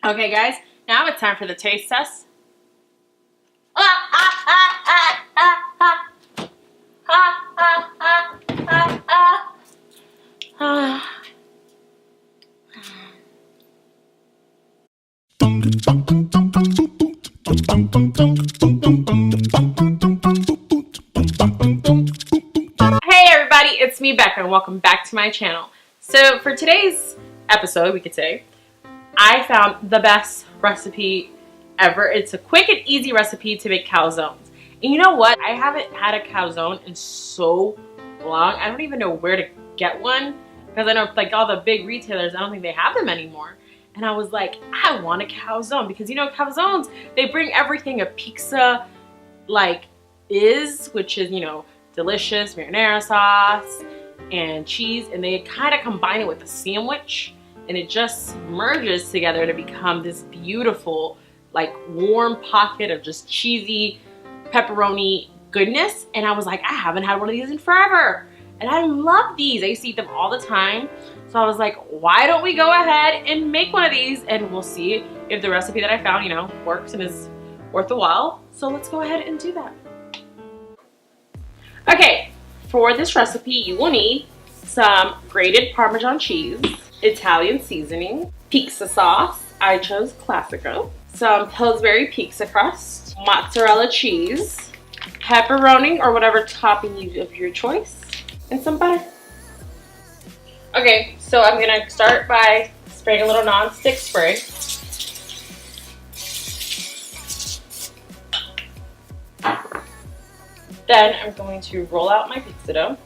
Okay, guys, now it's time for the taste test. Hey everybody, it's me, Becca, and welcome back to my channel. So for today's episode, we could say, I found the best recipe ever. It's a quick and easy recipe to make calzones. And you know what? I haven't had a calzone in so long. I don't even know where to get one because I know like all the big retailers, I don't think they have them anymore. And I was like, I want a calzone because you know calzones, they bring everything a pizza like is, which is, you know, delicious marinara sauce and cheese, and they kind of combine it with a sandwich, and it just merges together to become this beautiful, like warm pocket of just cheesy pepperoni goodness. And I was like, I haven't had one of these in forever. And I love these. I used to eat them all the time. So I was like, why don't we go ahead and make one of these, and we'll see if the recipe that I found, you know, works and is worth a while. So let's go ahead and do that. Okay, for this recipe, you will need some grated Parmesan cheese, Italian seasoning, pizza sauce, I chose Classico, some Pillsbury pizza crust, mozzarella cheese, pepperoni or whatever topping of your choice, and some butter. Okay, so I'm gonna start by spraying a little non-stick spray. Then I'm going to roll out my pizza dough.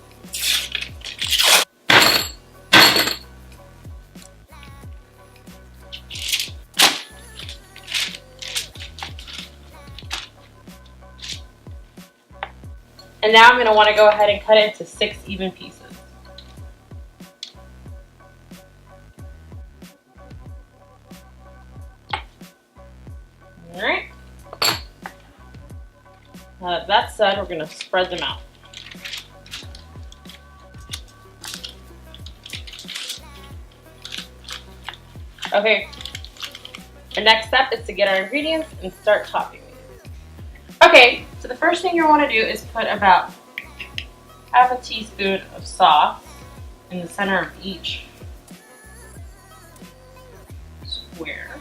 And now I'm going to want to go ahead and cut it into 6 even pieces. Alright. That said, we're going to spread them out. Okay. The next step is to get our ingredients and start topping these. Okay, so the first thing you want to do is put about half a teaspoon of sauce in the center of each square.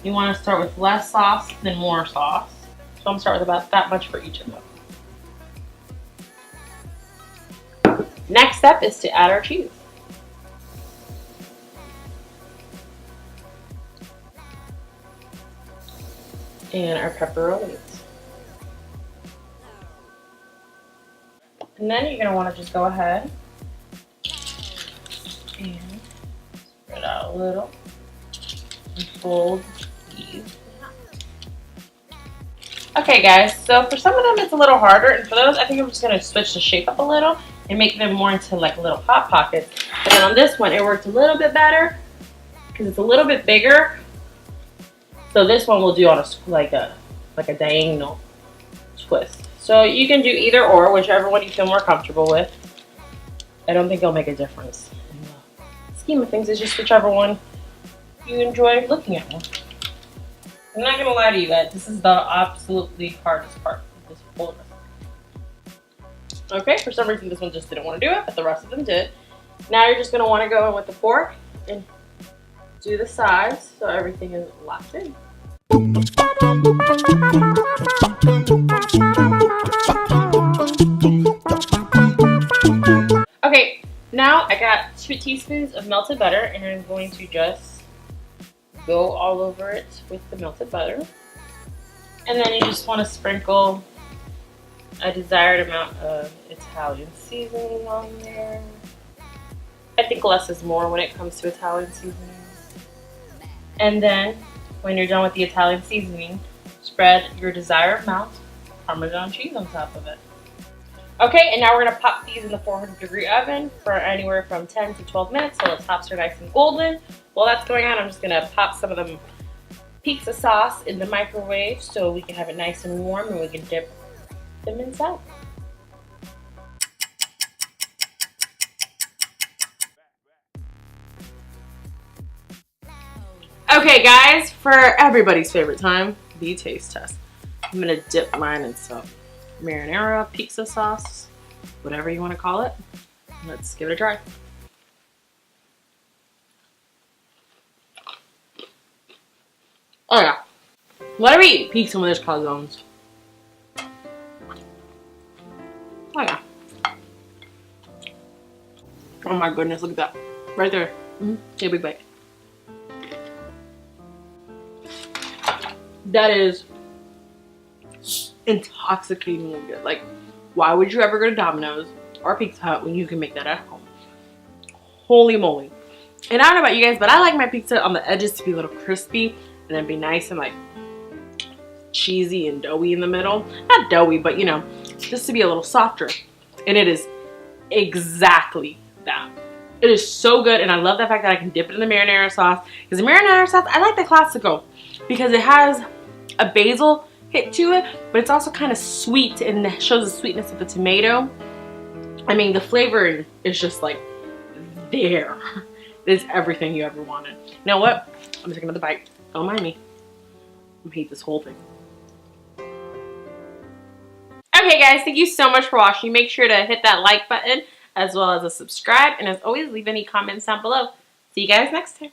You want to start with less sauce than more sauce. So I'm going to start with about that much for each of them. Next step is to add our cheese. And our pepperonis. And then you're going to want to just go ahead and spread out a little and fold these. Okay guys, so for some of them it's a little harder, and for those I think I'm just going to switch the shape up a little and make them more into like little hot pockets. And then on this one it worked a little bit better because it's a little bit bigger. So this one we'll do on like a diagonal twist. So you can do either or, whichever one you feel more comfortable with. I don't think it'll make a difference in the scheme of things. It's just whichever one you enjoy looking at more. I'm not gonna lie to you guys, this is the absolutely hardest part of this whole recipe. Okay, for some reason this one just didn't want to do it, but the rest of them did. Now you're just gonna want to go in with the fork and do the sides so everything is locked in. Okay, now I got 2 teaspoons of melted butter, and I'm going to just go all over it with the melted butter. And then you just want to sprinkle a desired amount of Italian seasoning on there. I think less is more when it comes to Italian seasoning. And then when you're done with the Italian seasoning, spread your desired amount of Parmesan cheese on top of it. Okay, and now we're going to pop these in the 400-degree oven for anywhere from 10 to 12 minutes so the tops are nice and golden. While that's going on, I'm just going to pop some of the pizza sauce in the microwave so we can have it nice and warm and we can dip them inside. Okay, guys, for everybody's favorite time, the taste test. I'm gonna dip mine in some marinara, pizza sauce, whatever you want to call it. Let's give it a try. Oh yeah. Whenever you eat pizza when there's calzones. Oh yeah. Oh my goodness, look at that. Right there. Take a big bite. That is intoxicatingly good. Like, why would you ever go to Domino's or Pizza Hut when you can make that at home? Holy moly. And I don't know about you guys, but I like my pizza on the edges to be a little crispy and then be nice and like cheesy and doughy in the middle. Not doughy, but you know, just to be a little softer. And it is exactly that. It is so good, and I love the fact that I can dip it in the marinara sauce. Because the marinara sauce, I like the Classico because it has a basil hit to it, but it's also kind of sweet and shows the sweetness of the tomato. I mean, the flavoring is just like there. It's everything you ever wanted. You know what? I'm just taking another bite. Don't mind me. I'm gonna eat this whole thing. Okay, guys, thank you so much for watching. Make sure to hit that like button as well as a subscribe, and as always, leave any comments down below. See you guys next time.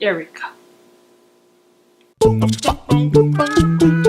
There we go.